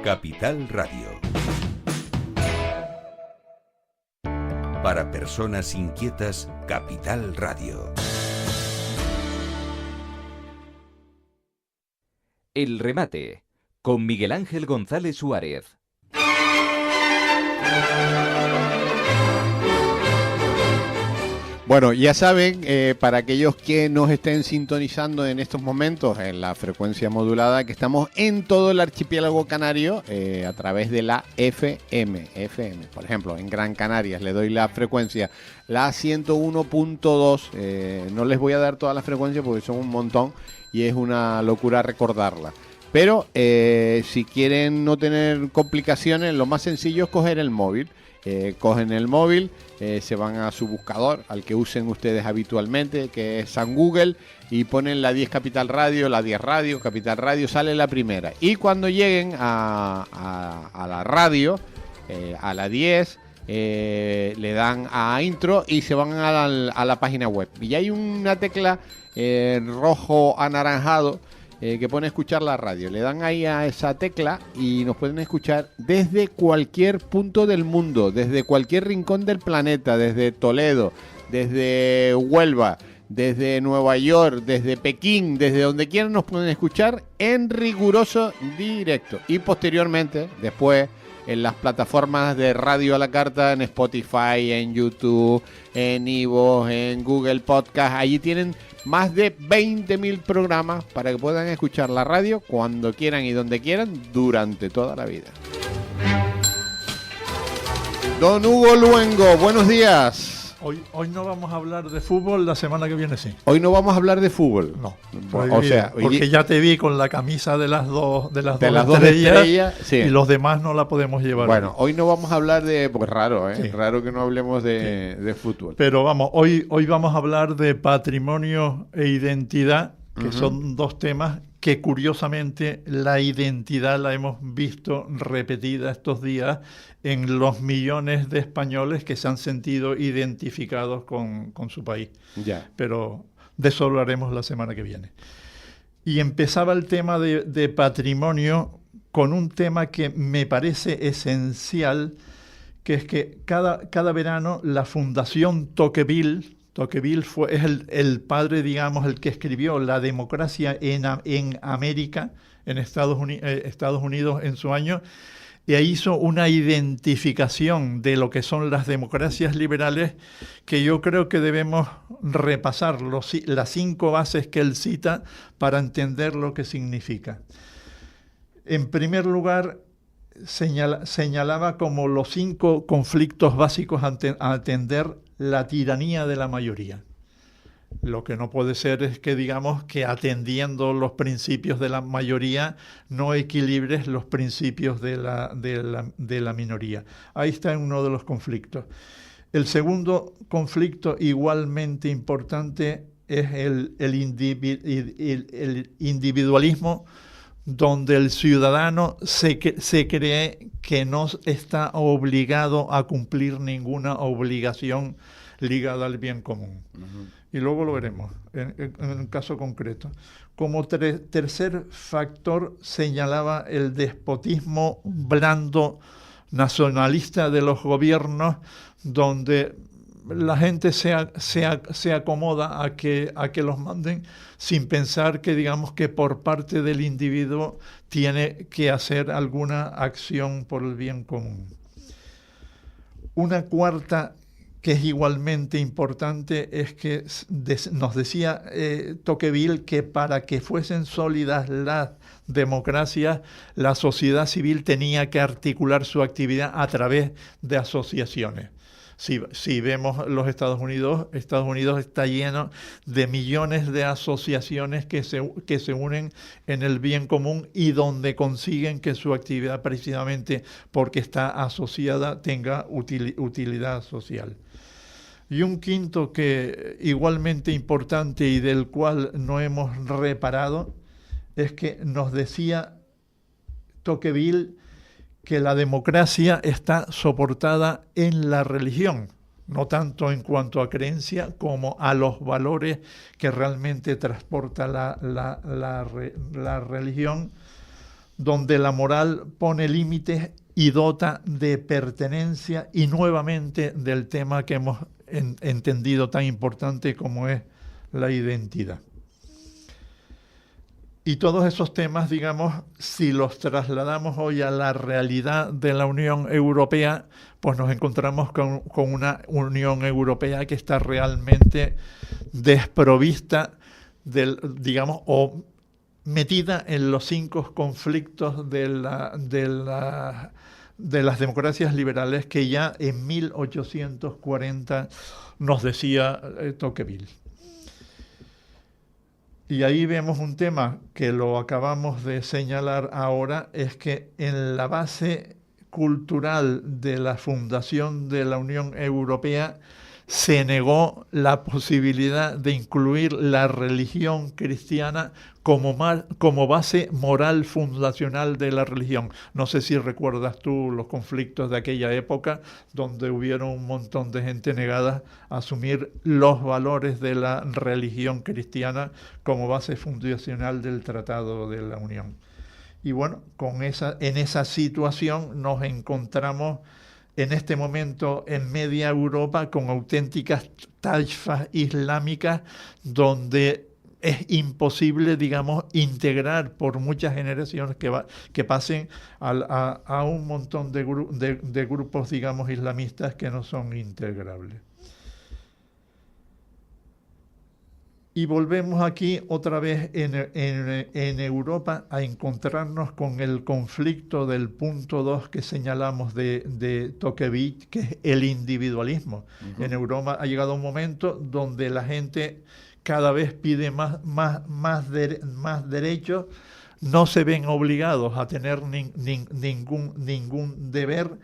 Capital Radio. Para personas inquietas, Capital Radio. El remate, con Miguel Ángel González Suárez. Bueno, ya saben, para aquellos que nos estén sintonizando en estos momentos en la frecuencia modulada, que estamos en todo el archipiélago canario a través de la FM. Por ejemplo, en Gran Canarias le doy la frecuencia, la 101.2. No les voy a dar todas las frecuencias porque son un montón y es una locura recordarla. Pero si quieren no tener complicaciones, lo más sencillo es coger el móvil. Cogen el móvil, se van a su buscador, al que usen ustedes habitualmente, que es San Google, y ponen la 10 Capital Radio, la 10 Radio, Capital Radio, sale la primera. Y cuando lleguen a la radio, a la 10, le dan a intro y se van a la página web. Y hay una tecla rojo anaranjado que pone escuchar la radio. Le dan ahí a esa tecla y nos pueden escuchar desde cualquier punto del mundo, desde cualquier rincón del planeta, desde Toledo, desde Huelva, desde Nueva York, desde Pekín, desde donde quieran nos pueden escuchar en riguroso directo. Y posteriormente, después, en las plataformas de radio a la carta, en Spotify, en YouTube, en iVoox, en Google Podcast, allí tienen más de 20.000 programas para que puedan escuchar la radio cuando quieran y donde quieran durante toda la vida. Don Hugo Luengo, buenos días. Hoy no vamos a hablar de fútbol, la semana que viene sí. Hoy no vamos a hablar de fútbol. No, o sea, porque ya te vi con la camisa de las dos estrellas, sí. Y los demás no la podemos llevar. Bueno, hoy no vamos a hablar de, pues raro, sí. Raro que no hablemos de fútbol. Pero vamos, hoy vamos a hablar de patrimonio e identidad, que son dos temas que curiosamente la identidad la hemos visto repetida estos días en los millones de españoles que se han sentido identificados con su país. Ya. Pero de eso hablaremos la semana que viene. Y empezaba el tema de patrimonio con un tema que me parece esencial, que es que cada verano la Fundación Tocqueville es el padre, digamos, el que escribió La democracia en América, en Estados Unidos en su año, y ahí hizo una identificación de lo que son las democracias liberales que yo creo que debemos repasar, las 5 bases que él cita para entender lo que significa. En primer lugar, señalaba como los 5 conflictos básicos a atender la tiranía de la mayoría. Lo que no puede ser es que digamos que atendiendo los principios de la mayoría no equilibres los principios de la minoría. Ahí está uno de los conflictos. El segundo conflicto igualmente importante es el individualismo, donde el ciudadano se cree que no está obligado a cumplir ninguna obligación ligada al bien común. Y luego lo veremos en un caso concreto. Como tercer factor señalaba el despotismo blando nacionalista de los gobiernos, donde la gente se acomoda a que los manden sin pensar que, digamos, que por parte del individuo tiene que hacer alguna acción por el bien común. Una cuarta que es igualmente importante es que nos decía Tocqueville que para que fuesen sólidas las democracias, la sociedad civil tenía que articular su actividad a través de asociaciones. Si vemos los Estados Unidos está lleno de millones de asociaciones que se unen en el bien común y donde consiguen que su actividad, precisamente porque está asociada, tenga utilidad social. Y un quinto que igualmente importante y del cual no hemos reparado es que nos decía Tocqueville que la democracia está soportada en la religión, no tanto en cuanto a creencia como a los valores que realmente transporta la religión, donde la moral pone límites y dota de pertenencia, y nuevamente del tema que hemos entendido tan importante como es la identidad. Y todos esos temas, digamos, si los trasladamos hoy a la realidad de la Unión Europea, pues nos encontramos con una Unión Europea que está realmente desprovista digamos, o metida en los 5 conflictos de las democracias liberales que ya en 1840 nos decía Tocqueville. Y ahí vemos un tema que lo acabamos de señalar ahora, es que en la base cultural de la fundación de la Unión Europea se negó la posibilidad de incluir la religión cristiana como base moral fundacional de la religión. No sé si recuerdas tú los conflictos de aquella época, donde hubieron un montón de gente negada a asumir los valores de la religión cristiana como base fundacional del Tratado de la Unión. Y bueno, en esa situación nos encontramos en este momento en media Europa con auténticas taifas islámicas donde es imposible, digamos, integrar por muchas generaciones que pasen a un montón de grupos, digamos, islamistas que no son integrables. Y volvemos aquí otra vez en Europa a encontrarnos con el conflicto del punto 2 que señalamos de Tocqueville, que es el individualismo. Uh-huh. En Europa ha llegado un momento donde la gente cada vez pide más derechos, no se ven obligados a tener ningún deber,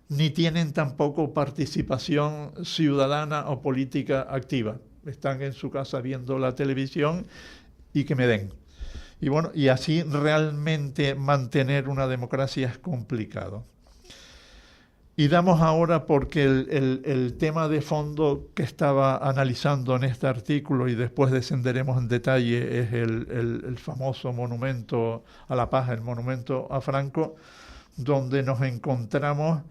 ni tienen tampoco participación ciudadana o política activa. Están en su casa viendo la televisión y que me den. Y bueno, y así realmente mantener una democracia es complicado. Y damos ahora, porque el tema de fondo que estaba analizando en este artículo, y después descenderemos en detalle, es el famoso monumento a la paz, el monumento a Franco, donde nos encontramos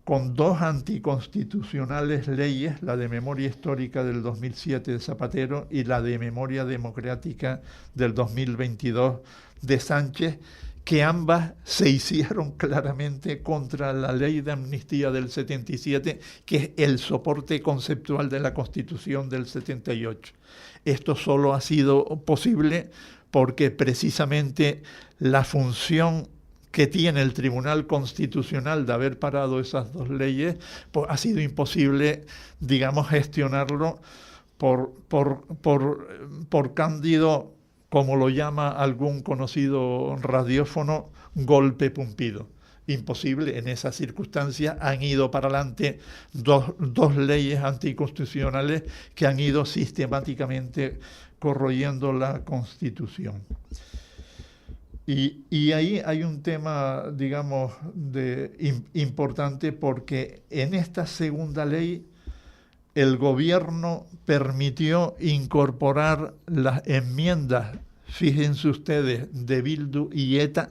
con 2 anticonstitucionales leyes, la de memoria histórica del 2007 de Zapatero y la de memoria democrática del 2022 de Sánchez, que ambas se hicieron claramente contra la ley de amnistía del 77, que es el soporte conceptual de la Constitución del 78. Esto solo ha sido posible porque precisamente la función que tiene el Tribunal Constitucional de haber parado esas 2 leyes, pues ha sido imposible, digamos, gestionarlo por Cándido, como lo llama algún conocido radiófono, golpe pumpido. Imposible. En esas circunstancias han ido para adelante dos leyes anticonstitucionales que han ido sistemáticamente corroyendo la Constitución. Y ahí hay un tema, digamos, importante, porque en esta segunda ley el gobierno permitió incorporar las enmiendas, fíjense ustedes, de Bildu y ETA,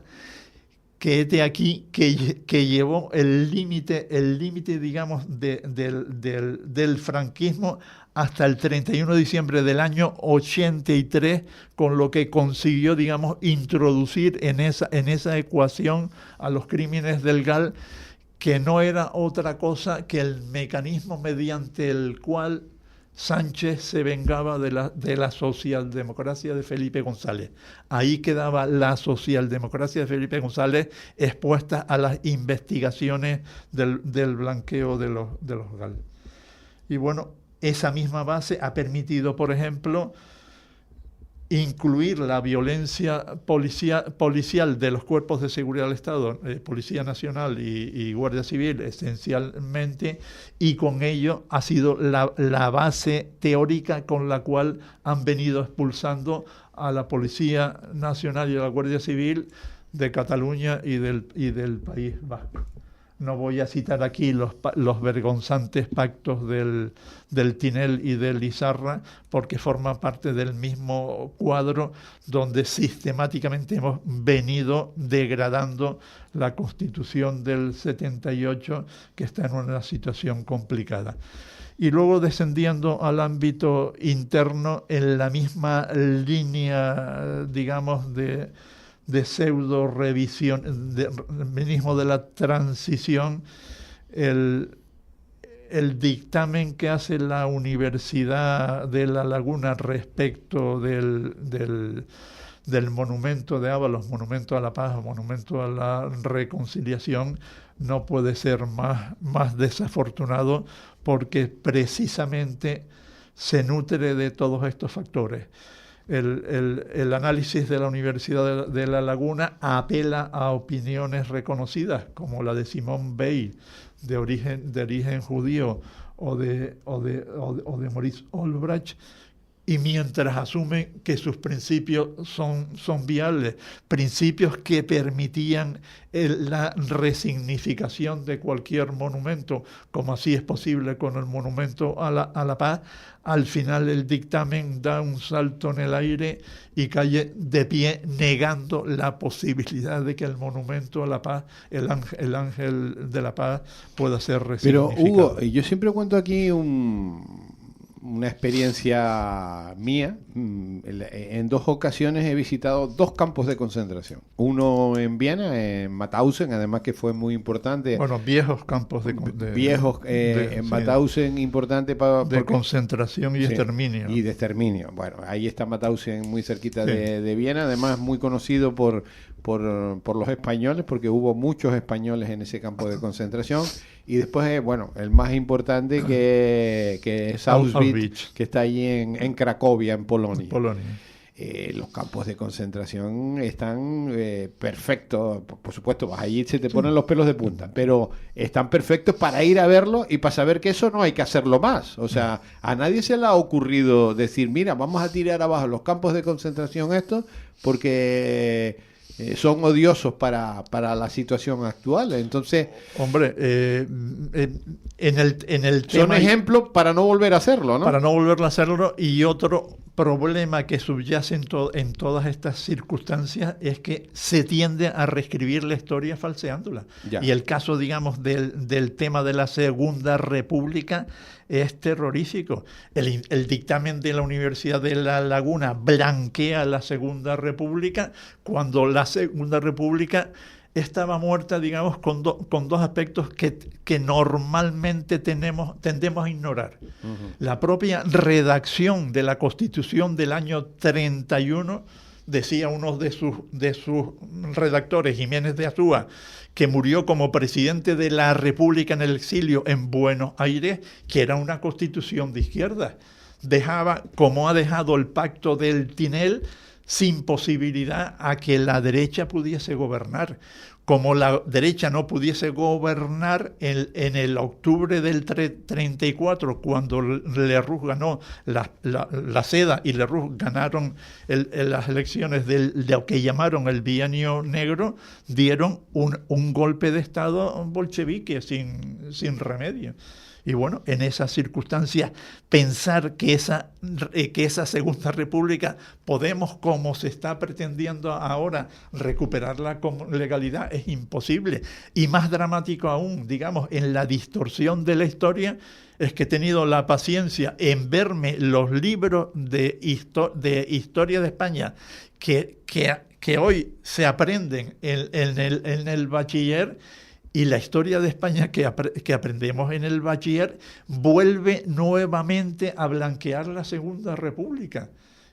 que es de aquí, que llevó el límite, digamos, del franquismo hasta el 31 de diciembre del año 83, con lo que consiguió, digamos, introducir en esa ecuación a los crímenes del GAL, que no era otra cosa que el mecanismo mediante el cual Sánchez se vengaba de la socialdemocracia de Felipe González. Ahí quedaba la socialdemocracia de Felipe González expuesta a las investigaciones del blanqueo de los GAL. Y bueno, esa misma base ha permitido, por ejemplo, incluir la violencia policial de los cuerpos de seguridad del Estado, Policía Nacional y Guardia Civil esencialmente, y con ello ha sido la base teórica con la cual han venido expulsando a la Policía Nacional y a la Guardia Civil de Cataluña y del País Vasco. No voy a citar aquí los vergonzantes pactos del Tinel y del Lizarra, porque forman parte del mismo cuadro donde sistemáticamente hemos venido degradando la Constitución del 78, que está en una situación complicada. Y luego, descendiendo al ámbito interno, en la misma línea, digamos, de pseudo revisión, mismo de la transición, el dictamen que hace la Universidad de La Laguna respecto del monumento de Ábalos, monumento a la paz, monumento a la reconciliación, no puede ser más desafortunado, porque precisamente se nutre de todos estos factores. El análisis de la Universidad de La Laguna apela a opiniones reconocidas, como la de Simone Weil, de origen judío, o de Maurice Olbrach, y mientras asumen que sus principios son viables, principios que permitían la resignificación de cualquier monumento, como así es posible con el monumento a la paz, al final el dictamen da un salto en el aire y cae de pie, negando la posibilidad de que el monumento a la paz, el ángel de la paz, pueda ser resignificado. Pero Hugo, yo siempre cuento aquí una experiencia mía. En 2 ocasiones he visitado 2 campos de concentración. Uno en Viena, en Mauthausen, además, que fue muy importante. Bueno, viejos campos de en Mauthausen, importante de concentración y exterminio. Y de exterminio. Bueno, ahí está Mauthausen, muy cerquita de Viena, además muy conocido por los españoles, porque hubo muchos españoles en ese campo de concentración. Y después, bueno, el más importante, que es Auschwitz, que está allí en Cracovia, en Polonia. Los campos de concentración están perfectos. Por supuesto, vas allí y se te ponen los pelos de punta, pero están perfectos para ir a verlo y para saber que eso no hay que hacerlo más. O sea, a nadie se le ha ocurrido decir, mira, vamos a tirar abajo los campos de concentración estos porque son odiosos para la situación actual. Entonces, hombre, en el tema, son ejemplos para no volver a hacerlo, ¿no? Para no volver a hacerlo. Y otro problema que subyace en todas estas circunstancias es que se tiende a reescribir la historia falseándola. Ya. Y el caso, digamos, del tema de la Segunda República es terrorífico. El dictamen de la Universidad de La Laguna blanquea la Segunda República, cuando la Segunda República estaba muerta, digamos, con 2 aspectos que normalmente tendemos a ignorar. Uh-huh. La propia redacción de la Constitución del año 31, decía uno de sus redactores, Jiménez de Azúa, que murió como presidente de la República en el exilio en Buenos Aires, que era una constitución de izquierda. Dejaba, como ha dejado el pacto del Tinel, sin posibilidad a que la derecha pudiese gobernar. Como la derecha no pudiese gobernar en el octubre del 34, cuando Lerroux ganó la Seda y Lerroux ganaron las elecciones de lo que llamaron el Bienio Negro, dieron un golpe de Estado bolchevique sin remedio. Y bueno, en esas circunstancias, pensar que esa Segunda República podemos, como se está pretendiendo ahora, recuperarla con legalidad es imposible. Y más dramático aún, digamos, en la distorsión de la historia, es que he tenido la paciencia en verme los libros de historia de España que hoy se aprenden en el bachiller. Y la historia de España que aprendemos en el bachiller vuelve nuevamente a blanquear la Segunda República.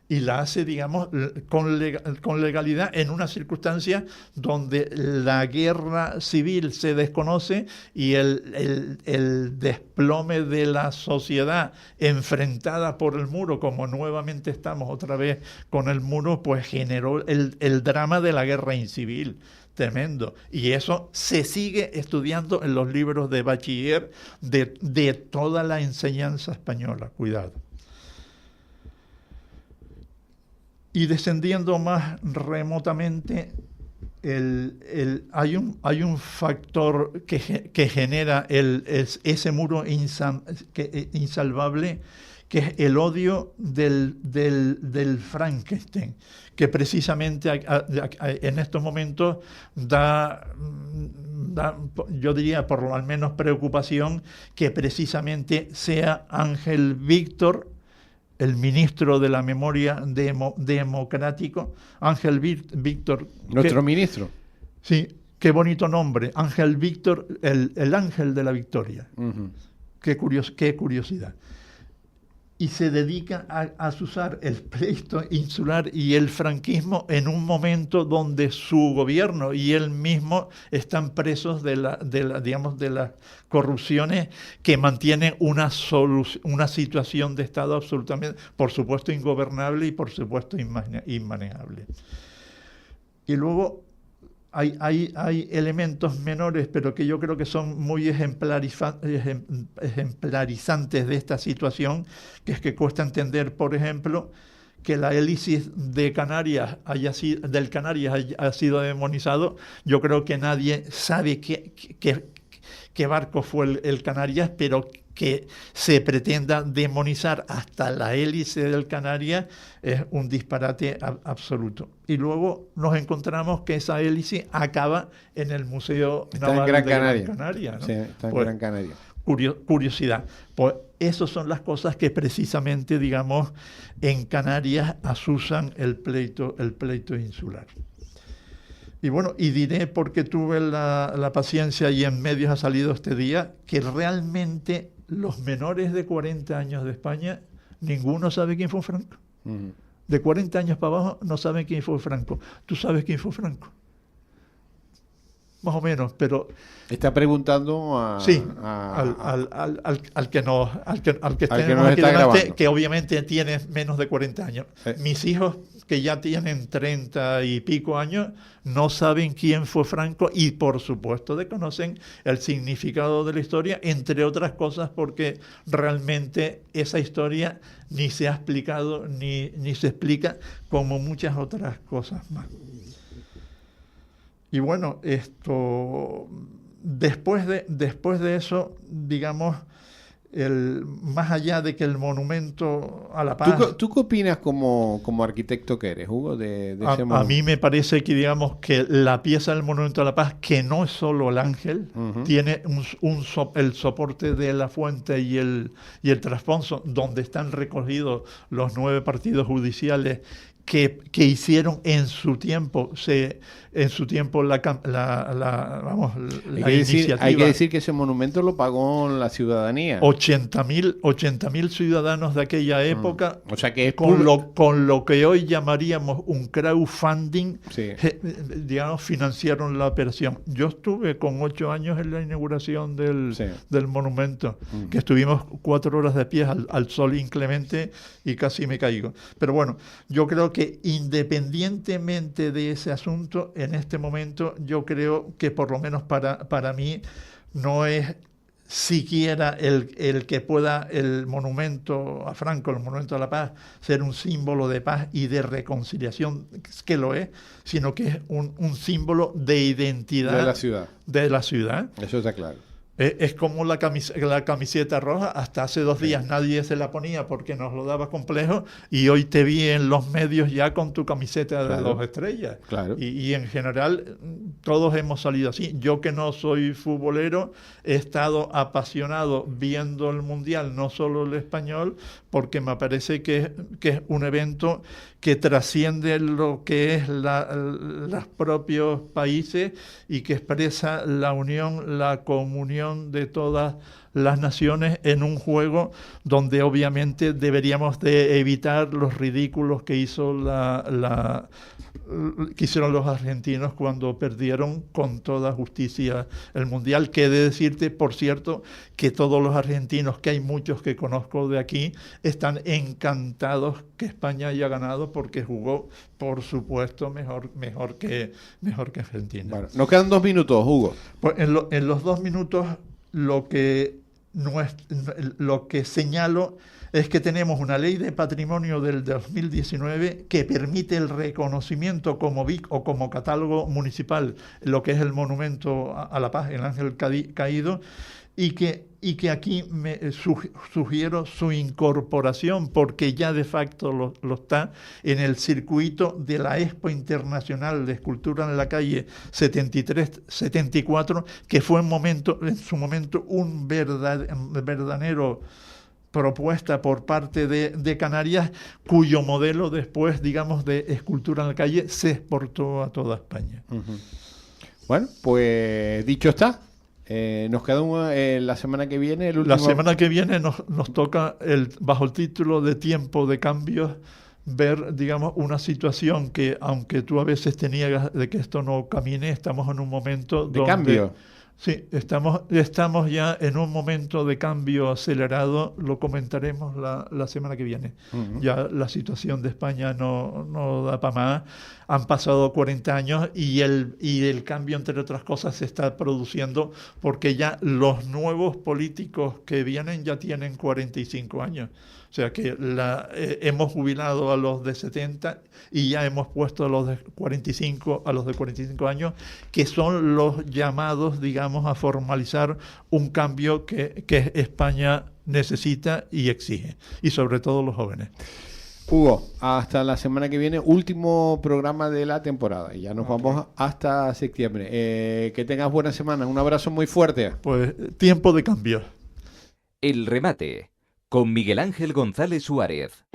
Y la hace, digamos, con legalidad en una circunstancia donde la guerra civil se desconoce y el desplome de la sociedad enfrentada por el muro, como nuevamente estamos otra vez con el muro, pues generó el drama de la guerra incivil. Tremendo. Y eso se sigue estudiando en los libros de bachiller de toda la enseñanza española. Cuidado. Y descendiendo más remotamente, hay un factor que genera ese muro insalvable, que es el odio del Frankenstein, que precisamente en estos momentos da, yo diría, por lo menos preocupación, que precisamente sea Ángel Víctor, el ministro de la memoria democrático, Ángel Víctor. Nuestro ministro. Sí, qué bonito nombre, Ángel Víctor, el ángel de la victoria. Uh-huh. Qué curiosidad. Y se dedica a azuzar el pleito insular y el franquismo en un momento donde su gobierno y él mismo están presos de las corrupciones que mantienen una situación de Estado absolutamente, por supuesto, ingobernable y por supuesto inmanejable. Y luego hay elementos menores, pero que yo creo que son muy ejemplarizantes de esta situación, que es que cuesta entender, por ejemplo, que la hélice de Canarias haya sido demonizado. Yo creo que nadie sabe qué barco fue el Canarias, pero que se pretenda demonizar hasta la hélice del Canarias es un disparate absoluto. Y luego nos encontramos que esa hélice acaba en el Museo Naval de Gran Canaria, ¿no? Sí, está en Gran Canaria. Curiosidad. Pues esas son las cosas que precisamente, digamos, en Canarias azuzan el pleito insular. Y bueno, y diré, porque tuve la paciencia y en medios ha salido este día, que realmente los menores de 40 años de España, ninguno sabe quién fue Franco. Uh-huh. De 40 años para abajo no saben quién fue Franco. ¿Tú sabes quién fue Franco? Más o menos, pero... Está preguntando a... Sí, al que nos está grabando, que obviamente tiene menos de 40 años. Mis hijos, que ya tienen 30 y pico años, no saben quién fue Franco y por supuesto desconocen el significado de la historia, entre otras cosas porque realmente esa historia ni se ha explicado ni se explica, como muchas otras cosas más. Y bueno, después de eso, digamos, más allá de que el monumento a la paz... ¿Tú qué opinas como arquitecto que eres, Hugo, de ese monumento? A mí me parece que, digamos, que la pieza del monumento a la paz, que no es solo el ángel, uh-huh, tiene el soporte de la fuente y el trasfondo, donde están recogidos los 9 partidos judiciales que hicieron en su tiempo la iniciativa. Hay que decir que ese monumento lo pagó la ciudadanía. 80.000 ciudadanos de aquella época, o sea que es con lo que hoy llamaríamos un crowdfunding, sí, digamos, financiaron la operación. Yo estuve con 8 años en la inauguración del monumento, que estuvimos 4 horas de pie al sol inclemente y casi me caigo. Pero bueno, yo creo que independientemente de ese asunto, en este momento yo creo que por lo menos para mí no es siquiera el que pueda el monumento a Franco, el monumento a la paz, ser un símbolo de paz y de reconciliación, que lo es, sino que es un símbolo de identidad de la ciudad. Eso está claro. Es como la camiseta roja. Hasta hace 2 días nadie se la ponía porque nos lo daba complejo, y hoy te vi en los medios ya con tu camiseta de 2 estrellas. Claro. Y en general todos hemos salido así. Yo, que no soy futbolero, he estado apasionado viendo el Mundial, no solo el español, porque me parece que es un evento que trasciende lo que es los propios países y que expresa la unión, la comunión de todas las naciones en un juego donde obviamente deberíamos de evitar los ridículos que hicieron los argentinos cuando perdieron con toda justicia el Mundial. Que he de decirte, por cierto, que todos los argentinos, que hay muchos que conozco de aquí, están encantados que España haya ganado, porque jugó, por supuesto, mejor que Argentina. Bueno, nos quedan 2 minutos, Hugo. Pues en los 2 minutos, lo que lo que señalo es que tenemos una ley de patrimonio del 2019 que permite el reconocimiento como BIC o como catálogo municipal, lo que es el monumento a la paz, el ángel caído, y que aquí sugiero su incorporación, porque ya de facto lo está en el circuito de la Expo Internacional de Escultura en la Calle 73-74, que fue en su momento un verdadero propuesta por parte de Canarias, cuyo modelo después, digamos, de escultura en la calle se exportó a toda España. Uh-huh. Bueno, pues dicho está. Nos queda la semana que viene el último... La semana que viene nos toca, bajo el título de Tiempo de Cambios, ver, digamos, una situación que, aunque tú a veces te niegas de que esto no camine, estamos en un momento de cambio. Sí, estamos ya en un momento de cambio acelerado, lo comentaremos la semana que viene. Uh-huh. Ya la situación de España no da para más. Han pasado 40 años y el cambio, entre otras cosas, se está produciendo porque ya los nuevos políticos que vienen ya tienen 45 años. O sea que hemos jubilado a los de 70 y ya hemos puesto a los de 45 años, que son los llamados, digamos, a formalizar un cambio que España necesita y exige, y sobre todo los jóvenes. Hugo, hasta la semana que viene, último programa de la temporada, y ya nos vamos hasta septiembre. Que tengas buena semana, un abrazo muy fuerte. Pues tiempo de cambio. El remate con Miguel Ángel González Suárez.